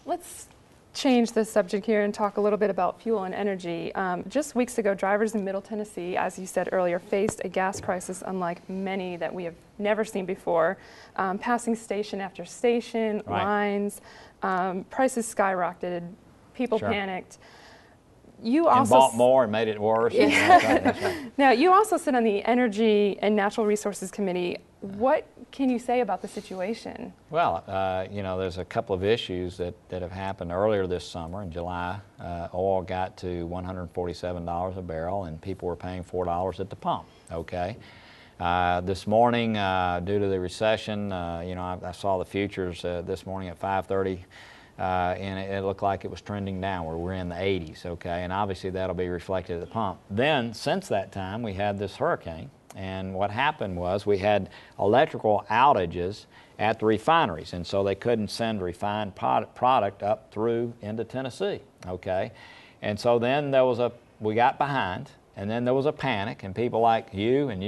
Let's change the subject here and talk a little bit about fuel and energy. Just weeks ago, drivers in Middle Tennessee, as you said earlier, faced a gas crisis unlike many that we have never seen before, passing station after station, lines, prices skyrocketed, people panicked. You also bought more and made it worse. Yeah. That's right. Now, you also sit on the Energy and Natural Resources Committee. What can you say about the situation? Well, you know, there's a couple of issues that have happened earlier this summer. In July, oil got to $147 a barrel, and people were paying $4 at the pump. Okay. This morning, due to the recession, you know, I saw the futures this morning at 5:30. And it looked like it was trending downward. We're in the 80s, okay, and obviously that'll be reflected at the pump. Then, since that time, we had this hurricane, and what happened was we had electrical outages at the refineries, and so they couldn't send refined product up through into Tennessee, okay, and so then we got behind. And then there was a panic, and people like you and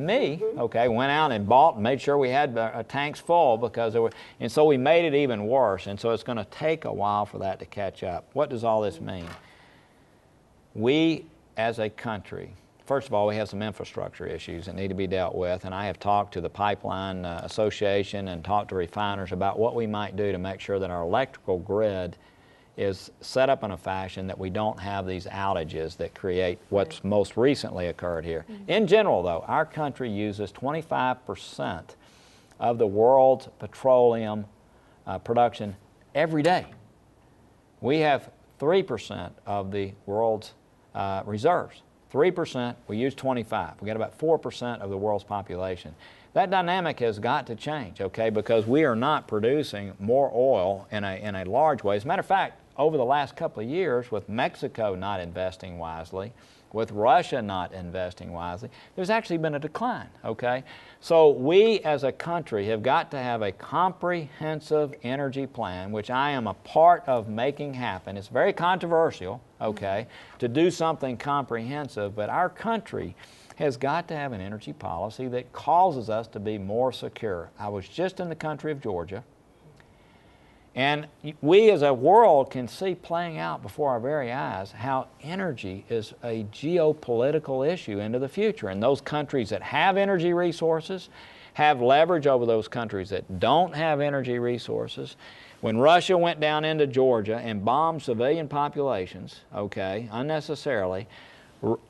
me, okay, went out and bought and made sure we had tanks full because there were, and so we made it even worse. And so it's going to take a while for that to catch up. What does all this mean? We, as a country, first of all, we have some infrastructure issues that need to be dealt with, and I have talked to the Pipeline Association and talked to refiners about what we might do to make sure that our electrical grid is set up in a fashion that we don't have these outages that create what's most recently occurred here. In general, though, our country uses 25% of the world's petroleum production every day. We have 3% of the world's reserves. 3%, we use 25. We got about 4% of the world's population. That dynamic has got to change, okay, because we are not producing more oil in a large way. As a matter of fact, over the last couple of years, with Mexico not investing wisely, with Russia not investing wisely, there's actually been a decline, okay? So we as a country have got to have a comprehensive energy plan, which I am a part of making happen. It's very controversial, okay, to do something comprehensive, but our country has got to have an energy policy that causes us to be more secure. I was just in the country of Georgia, and we as a world can see playing out before our very eyes how energy is a geopolitical issue into the future. And those countries that have energy resources have leverage over those countries that don't have energy resources. When Russia went down into Georgia and bombed civilian populations, okay, unnecessarily,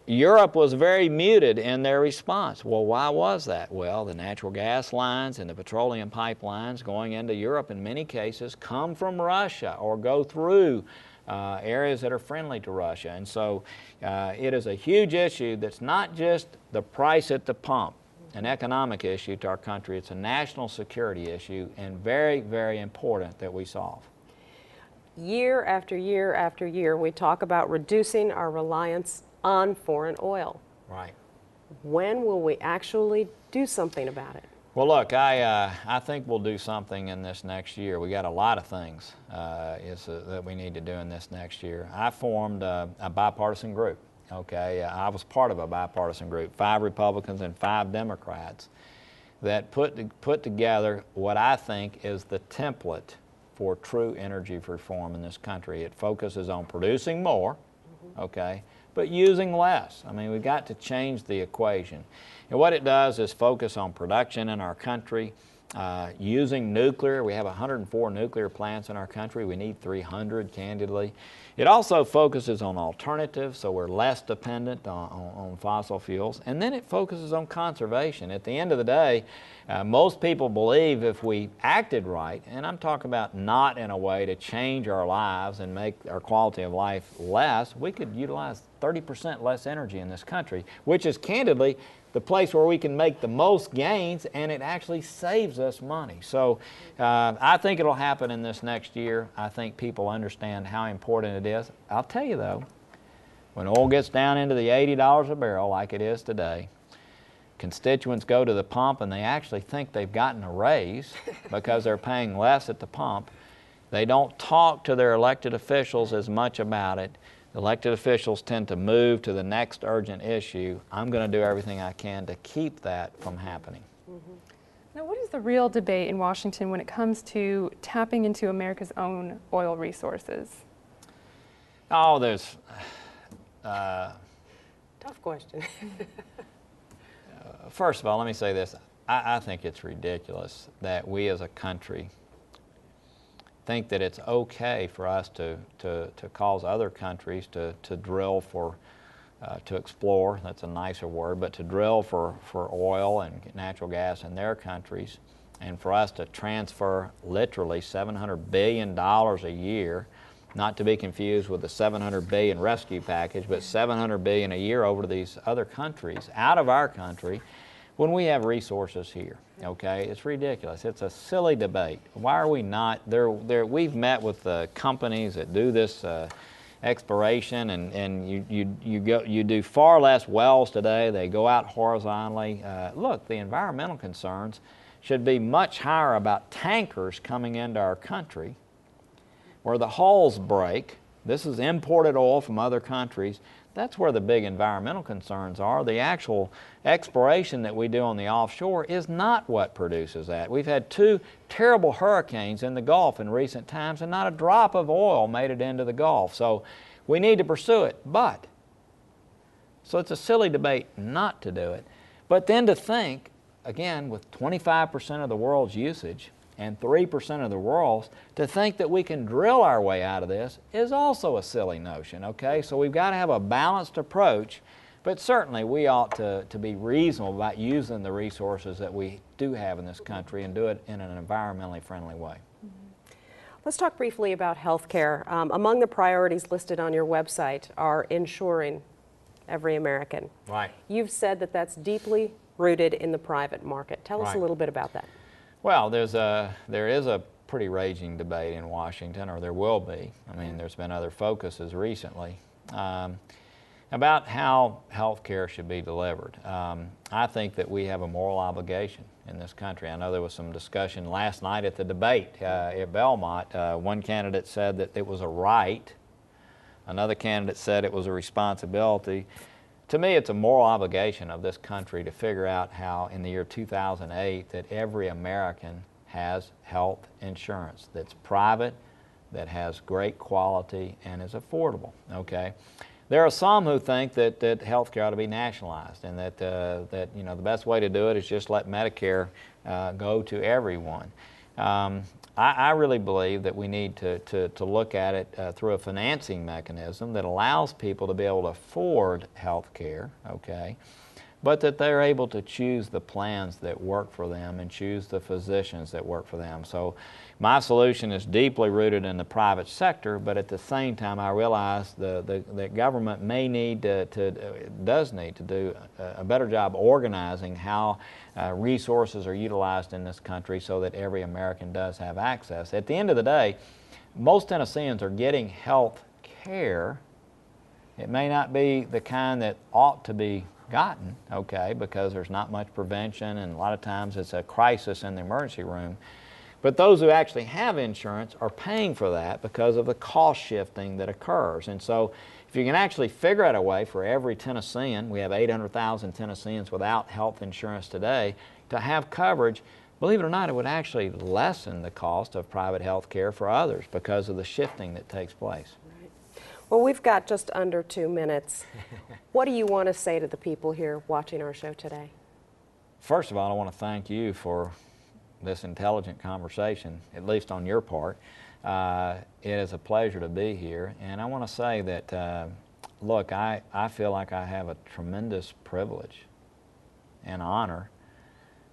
Europe was very muted in their response. Well, why was that? Well, the natural gas lines and the petroleum pipelines going into Europe in many cases come from Russia or go through areas that are friendly to Russia. And so it is a huge issue that's not just the price at the pump, an economic issue to our country. It's a national security issue, and very, very important that we solve. Year after year after year, we talk about reducing our reliance on foreign oil. Right. When will we actually do something about it? Well, look, I think we'll do something in this next year. We got a lot of things that we need to do in this next year. I formed a bipartisan group. Okay, I was part of a bipartisan group, 5 Republicans and 5 Democrats, that put together what I think is the template for true energy reform in this country. It focuses on producing more, okay, but using less. I mean, we've got to change the equation. And what it does is focus on production in our country, using nuclear. We have 104 nuclear plants in our country. We need 300, candidly. It also focuses on alternatives, so we're less dependent on fossil fuels. And then it focuses on conservation. At the end of the day, most people believe if we acted right, and I'm talking about not in a way to change our lives and make our quality of life less, we could utilize 30% less energy in this country, which is candidly the place where we can make the most gains, and it actually saves us money. So I think it'll happen in this next year. I think people understand how important it is. I'll tell you though, when oil gets down into the $80 a barrel like it is today, constituents go to the pump and they actually think they've gotten a raise because they're paying less at the pump. They don't talk to their elected officials as much about it. Elected officials tend to move to the next urgent issue. I'm going to do everything I can to keep that from happening. Now, what is is the real debate in Washington when it comes to tapping into America's own oil resources? Oh, there's... Tough question. First of all, let me say this. I think it's ridiculous that we as a country think that it's okay for us to cause other countries to drill for, to explore, that's a nicer word, but to drill for oil and natural gas in their countries, and for us to transfer literally $700 billion a year, not to be confused with the $700 billion rescue package, but $700 billion a year over to these other countries, out of our country, when we have resources here, okay? It's ridiculous. It's a silly debate. Why are we not, we've met with the companies that do this exploration, and you do far less wells today. They go out horizontally. Look, the environmental concerns should be much higher about tankers coming into our country where the hulls break. This is imported oil from other countries. That's where the big environmental concerns are. The actual exploration that we do on the offshore is not what produces that. We've had 2 terrible hurricanes in the Gulf in recent times, and not a drop of oil made it into the Gulf. So we need to pursue it. So it's a silly debate not to do it. But then to think, again, with 25% of the world's usage and 3% of the world's, to think that we can drill our way out of this is also a silly notion, okay? So we've got to have a balanced approach, but certainly we ought to be reasonable about using the resources that we do have in this country and do it in an environmentally friendly way. Let's talk briefly about health care. Among the priorities listed on your website are insuring every American. Right. You've said that that's deeply rooted in the private market. Tell us a little bit about that. Well, there is a pretty raging debate in Washington, or there will be. I mean, there's been other focuses recently about how health care should be delivered. I think that we have a moral obligation in this country. I know there was some discussion last night at the debate at Belmont. One candidate said that it was a right. Another candidate said it was a responsibility. To me, it's a moral obligation of this country to figure out how, in the year 2008, that every American has health insurance that's private, that has great quality, and is affordable, okay? There are some who think that health care ought to be nationalized, and that the best way to do it is just let Medicare go to everyone. I really believe that we need to look at it through a financing mechanism that allows people to be able to afford health care, okay, but that they're able to choose the plans that work for them and choose the physicians that work for them. So my solution is deeply rooted in the private sector, but at the same time I realize the government does need to do a better job organizing how resources are utilized in this country so that every American does have access. At the end of the day, most Tennesseans are getting health care. It may not be the kind that ought to be gotten, okay, because there's not much prevention, and a lot of times it's a crisis in the emergency room. But those who actually have insurance are paying for that because of the cost shifting that occurs. And so if you can actually figure out a way for every Tennessean, we have 800,000 Tennesseans without health insurance today, to have coverage, believe it or not, it would actually lessen the cost of private health care for others because of the shifting that takes place. Right. Well, we've got just under 2 minutes. What do you want to say to the people here watching our show today? First of all, I want to thank you for this intelligent conversation, at least on your part. It is a pleasure to be here, and I want to say that, look, I feel like I have a tremendous privilege and honor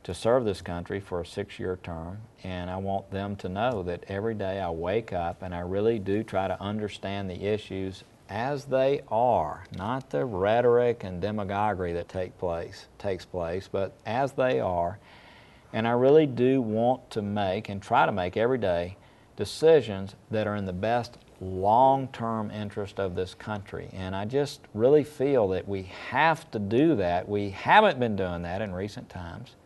to serve this country for a 6-year term, and I want them to know that every day I wake up and I really do try to understand the issues as they are, not the rhetoric and demagoguery that takes place, but as they are. And I really do want to make and try to make every day decisions that are in the best long-term interest of this country. And I just really feel that we have to do that. We haven't been doing that in recent times.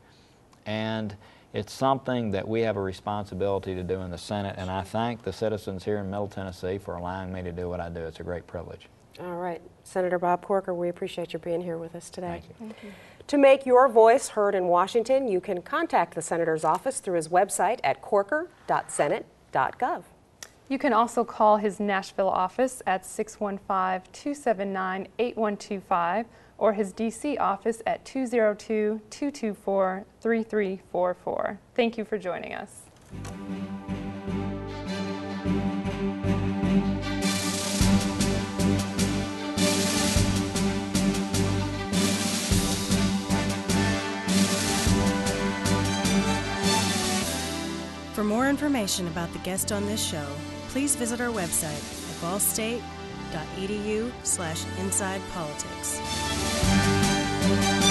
And It's something that we have a responsibility to do in the Senate, and I thank the citizens here in Middle Tennessee for allowing me to do what I do. It's a great privilege. All right. Senator Bob Corker, we appreciate you being here with us today. Thank you. Thank you. To make your voice heard in Washington, you can contact the Senator's office through his website at corker.senate.gov. You can also call his Nashville office at 615-279-8125 or his D.C. office at 202-224-3344. Thank you for joining us. For more information about the guest on this show, please visit our website at ballstate.edu/insidepolitics.